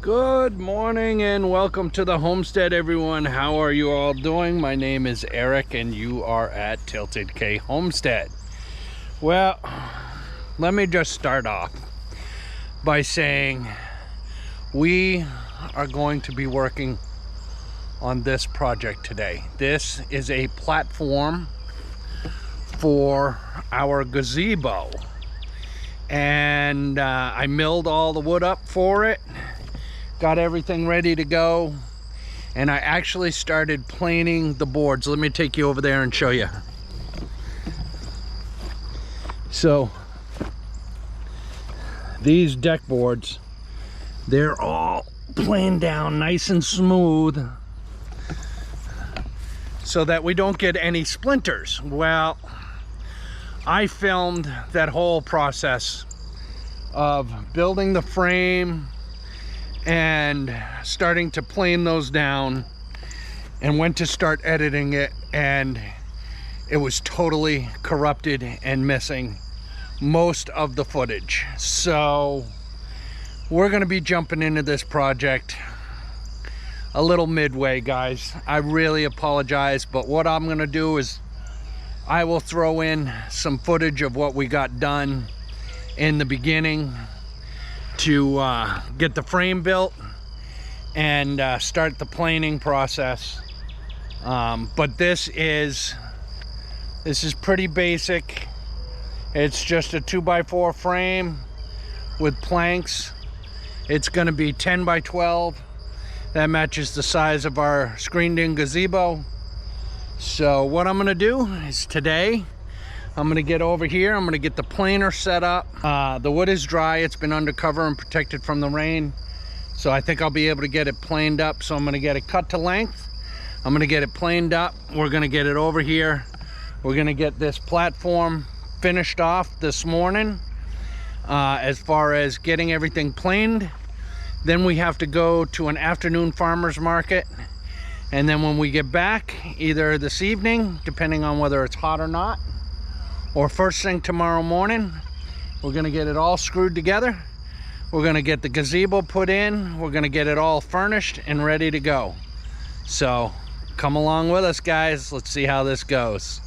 Good morning and welcome to the homestead, everyone. How are you all doing? My name is Eric and you are at Tilted K Homestead. Well, let me just start off by saying we are going to be working on this project today. This is a platform for our gazebo, and I milled all the wood up for it, got everything ready to go, and I actually started planing the boards. Let me take you over there and show you. So these deck boards, they're all planed down nice and smooth so that we don't get any splinters. Well, I filmed that whole process of building the frame and starting to plane those down, and went to start editing it, and it was totally corrupted and missing most of the footage. So we're going to be jumping into this project a little midway, guys. I really apologize, but what I'm going to do is I will throw in some footage of what we got done in the beginning to get the frame built and start the planing process. But this is pretty basic. It's just a 2x4 frame with planks. It's going to be 10 by 12. That matches the size of our screened-in gazebo. So what I'm going to do is today I'm going to get over here, I'm going to get the planer set up. The wood is dry, it's been undercover and protected from the rain, so I think I'll be able to get it planed up. So I'm going to get it cut to length, I'm going to get it planed up, we're going to get it over here, we're going to get this platform finished off this morning. As far as getting everything planed, then we have to go to an afternoon farmers market, and then when we get back, either this evening, depending on whether it's hot or not, or first thing tomorrow morning, we're gonna get it all screwed together. We're gonna get the gazebo put in. We're gonna get it all furnished and ready to go. So come along with us, guys. Let's see how this goes.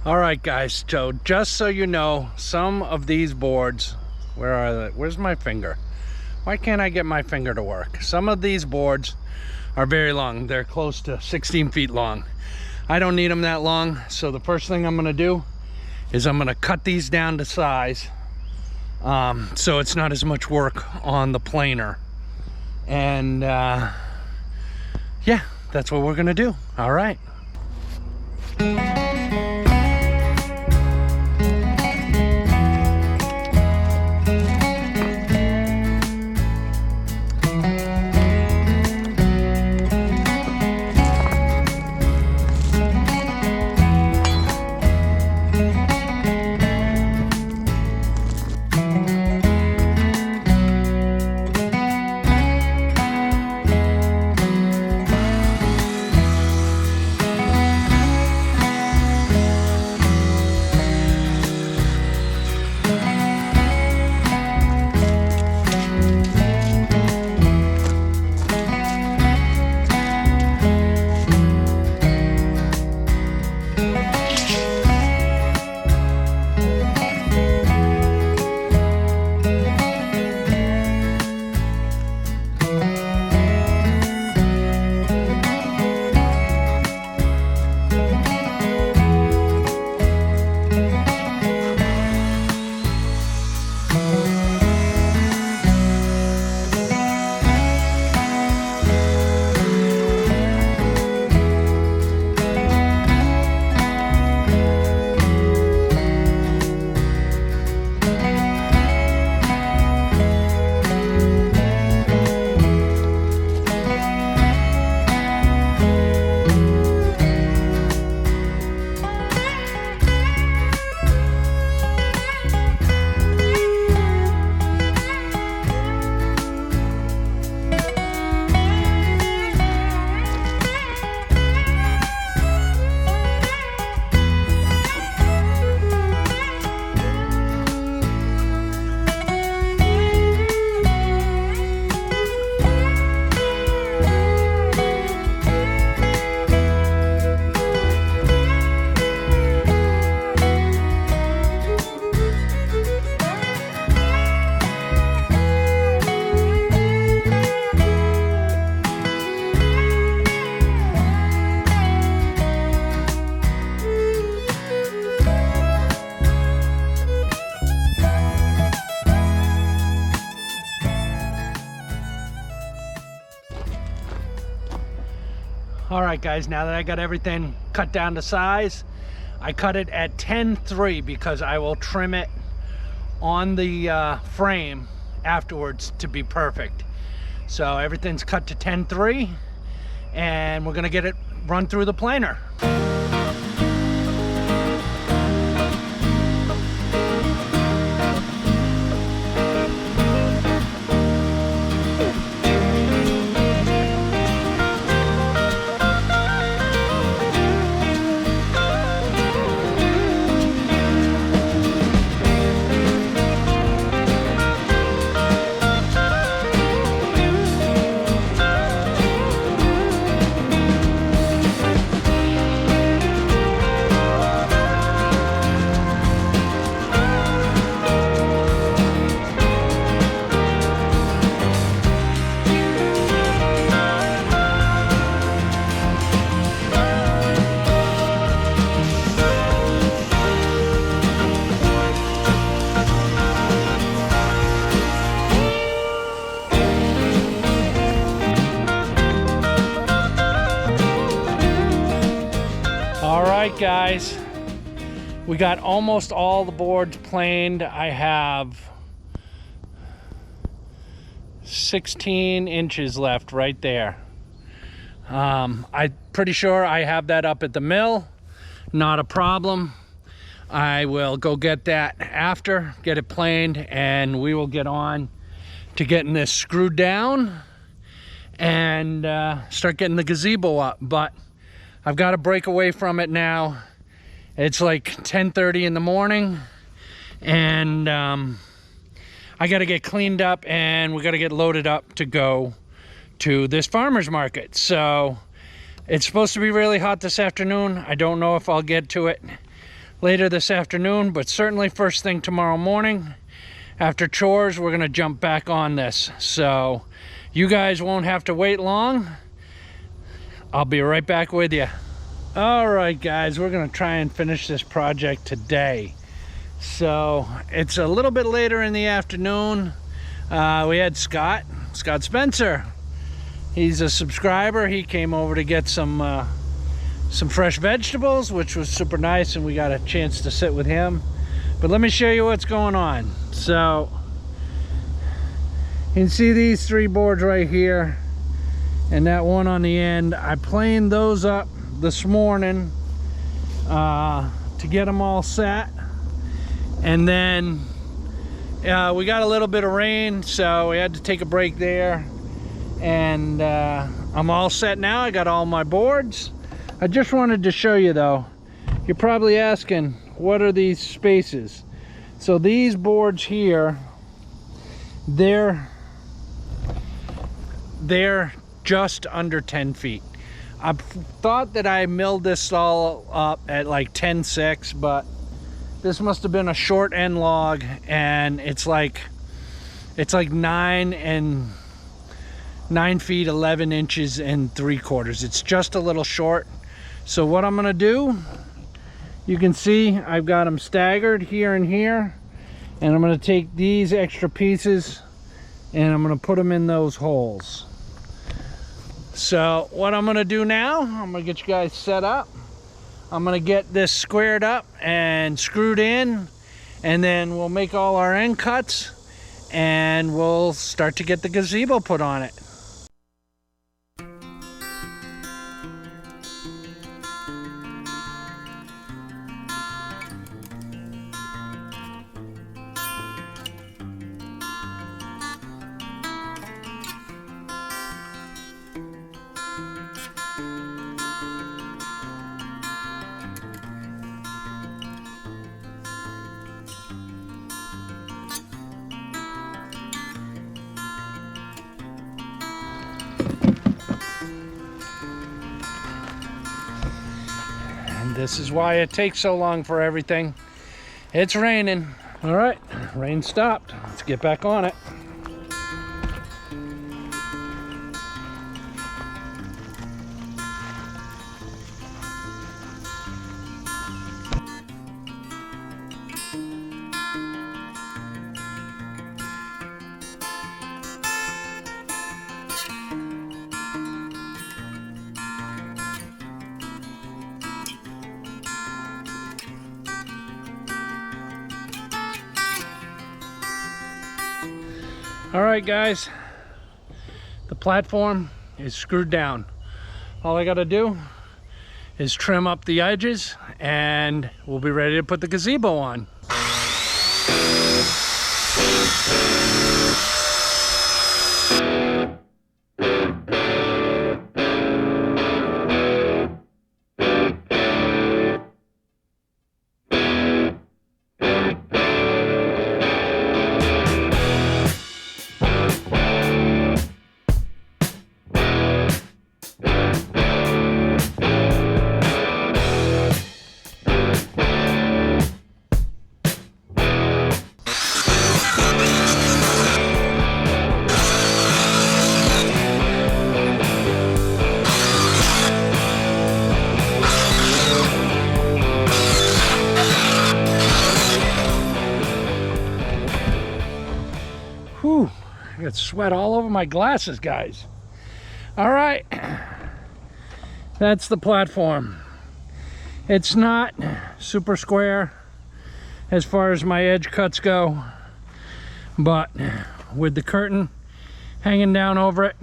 All right, guys, so just so you know, some of these boards, where are they? Where's my finger? Why can't I get my finger to work? Some of these boards are very long. They're close to 16 feet long. I don't need them that long, so the first thing I'm gonna do is I'm gonna cut these down to size, so it's not as much work on the planer. And yeah, that's what we're gonna do. All right. All right, guys, now that I got everything cut down to size, I cut it at 10-3 because I will trim it on the frame afterwards to be perfect. So everything's cut to 10-3, and we're gonna get it run through the planer. Alright, guys, we got almost all the boards planed. I have 16 inches left right there. I'm pretty sure I have that up at the mill. Not a problem. I will go get that after, get it planed, and we will get on to getting this screwed down and start getting the gazebo up. But I've got to break away from it now. It's like 10:30 in the morning, and I got to get cleaned up, and we got to get loaded up to go to this farmer's market. So it's supposed to be really hot this afternoon. I don't know if I'll get to it, later this afternoon, but certainly first thing tomorrow morning. After chores, we're gonna jump back on this. So you guys won't have to wait long. I'll be right back with you. All right, guys, we're gonna try and finish this project today. So it's a little bit later in the afternoon. We had Scott Spencer. He's a subscriber. He came over to get some fresh vegetables, which was super nice, and we got a chance to sit with him. But let me show you what's going on. So you can see these 3 boards right here and that one on the end. I planed those up this morning to get them all set, and then we got a little bit of rain, so we had to take a break there, and I'm all set now. I got all my boards. I just wanted to show you though, you're probably asking, what are these spaces? So these boards here, they're just under 10 feet. I thought that I milled this all up at like 10.6, but this must have been a short end log, and it's like 9 feet 11 inches and 3/4. It's just a little short. So what I'm gonna do, you can see I've got them staggered here and here, and I'm gonna take these extra pieces and I'm gonna put them in those holes. So what I'm gonna do now, I'm gonna get you guys set up. I'm gonna get this squared up and screwed in, and then we'll make all our end cuts and we'll start to get the gazebo put on it. This is why it takes so long for everything. It's raining. All right, rain stopped. Let's get back on it. All right, guys, the platform is screwed down. All I gotta do is trim up the edges and we'll be ready to put the gazebo on. Whew, I got sweat all over my glasses, guys. All right, that's the platform. It's not super square as far as my edge cuts go, but with the curtain hanging down over it,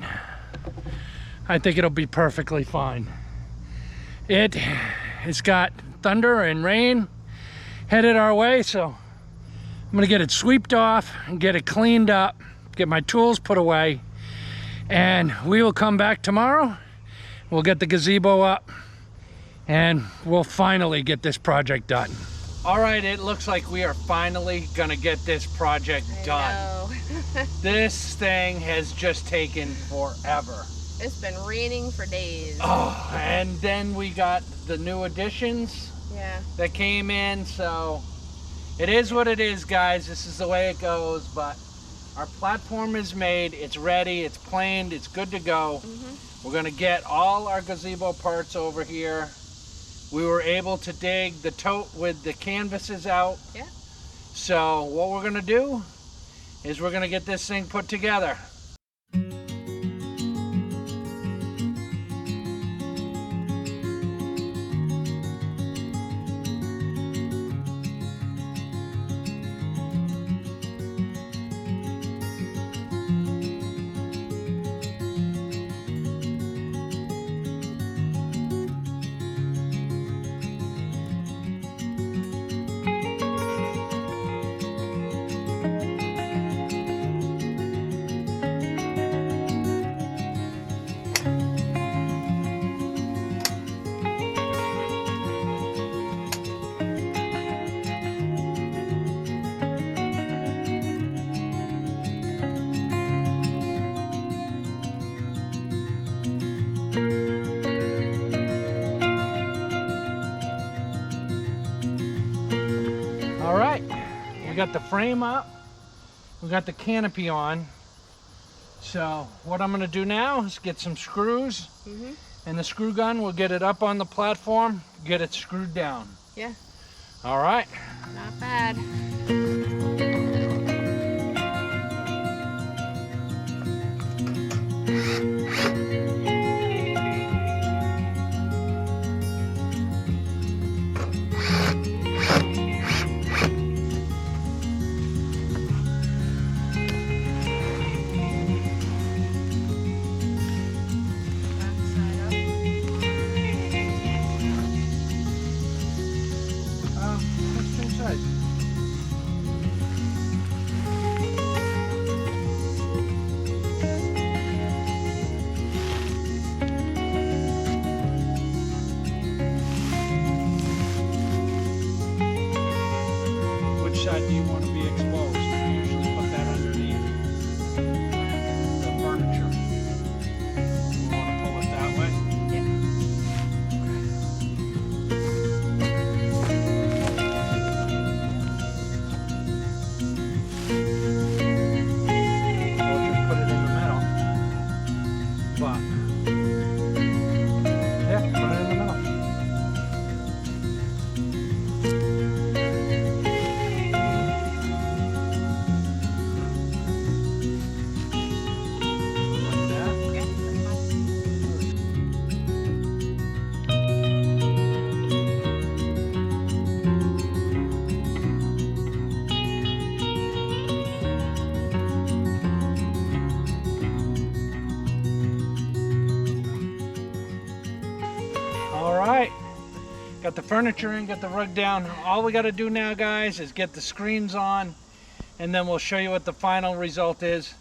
I think it'll be perfectly fine. It's got thunder and rain headed our way, so I'm gonna get it swept off and get it cleaned up, get my tools put away, and we will come back tomorrow. We'll get the gazebo up and we'll finally get this project done. All right, it looks like we are finally gonna get this project done. This thing has just taken forever. It's been raining for days. Oh, and then we got the new additions that came in, so it is what it is, guys. This is the way it goes, but our platform is made, it's ready, it's planed, it's good to go. We're gonna get all our gazebo parts over here. We were able to dig the tote with the canvases out. So what we're gonna do is we're gonna get this thing put together. All right, we got the frame up, we got the canopy on. So what I'm gonna do now is get some screws and the screw gun. We'll get it up on the platform, get it screwed down. All right. Not bad. Which side do you want to be exposed? We usually put that underneath the furniture. We want to pull it that way? We'll just put it in the middle. But, yeah, put it in the middle. Got the furniture in, got the rug down. All we got to do now, guys, is get the screens on, and then we'll show you what the final result is.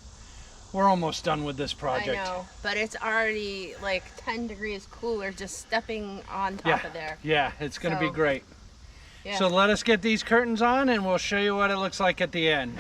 We're almost done with this project. I know, but it's already like 10 degrees cooler just stepping on top of there. Yeah, it's going to be great. So let us get these curtains on, and we'll show you what it looks like at the end.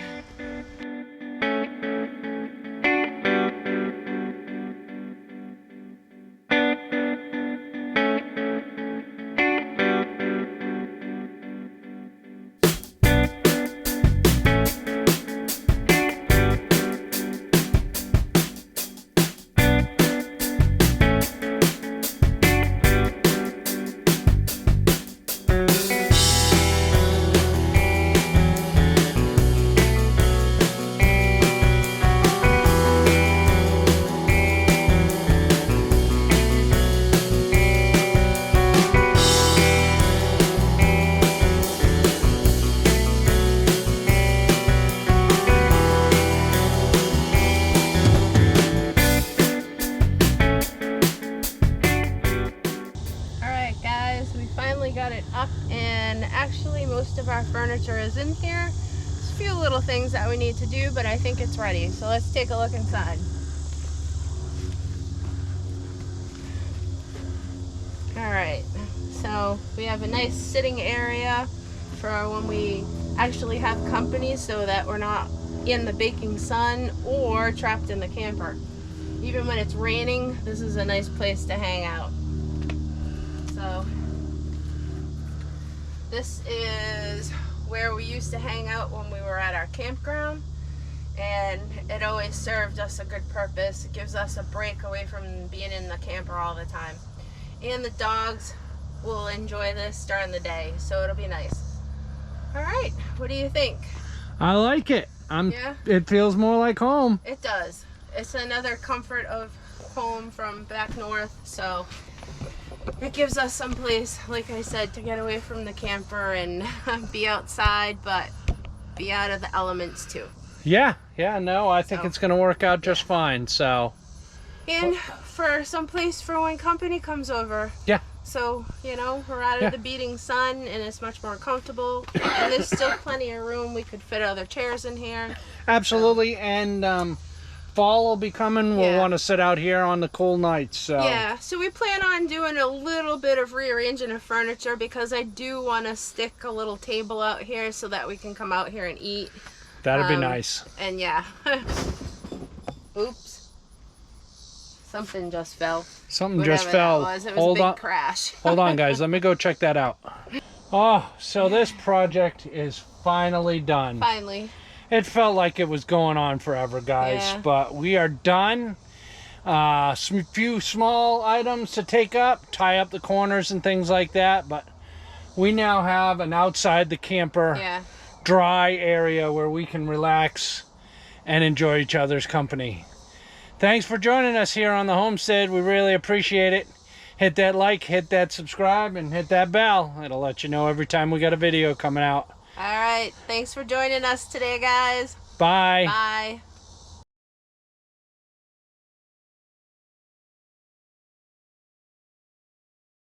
Got it up, and actually most of our furniture is in here. There's a few little things that we need to do, but I think it's ready. So let's take a look inside. All right, so we have a nice sitting area for when we actually have company, so that we're not in the baking sun or trapped in the camper. Even when it's raining, this is a nice place to hang out. So This is where we used to hang out when we were at our campground, and it always served us a good purpose. It gives us a break away from being in the camper all the time. And the dogs will enjoy this during the day, so it'll be nice. All right, what do you think? I like it. Yeah? It feels more like home. It does. It's another comfort of home from back north, so it gives us some place, like I said, to get away from the camper and be outside, but be out of the elements too. Yeah, no, I think it's gonna work out just fine, so. And for some place for when company comes over. Yeah. So, you know, we're out of the beating sun and it's much more comfortable. And there's still plenty of room. We could fit other chairs in here. Absolutely, and fall will be coming. We'll want to sit out here on the cool nights. So. Yeah, so we plan on doing a little bit of rearranging of furniture because I do want to stick a little table out here so that we can come out here and eat. That'd be nice. And yeah. Oops. Something just fell. Something just fell. It was a big crash. Hold on, guys. Let me go check that out. Oh, so this project is finally done. Finally. It felt like it was going on forever, guys, but we are done. Some few small items to take up, tie up the corners and things like that, but we now have an outside the camper dry area where we can relax and enjoy each other's company. Thanks for joining us here on the homestead. We really appreciate it. Hit that like, hit that subscribe, and hit that bell. It'll let you know every time we got a video coming out. All right. Thanks for joining us today, guys. Bye. Bye.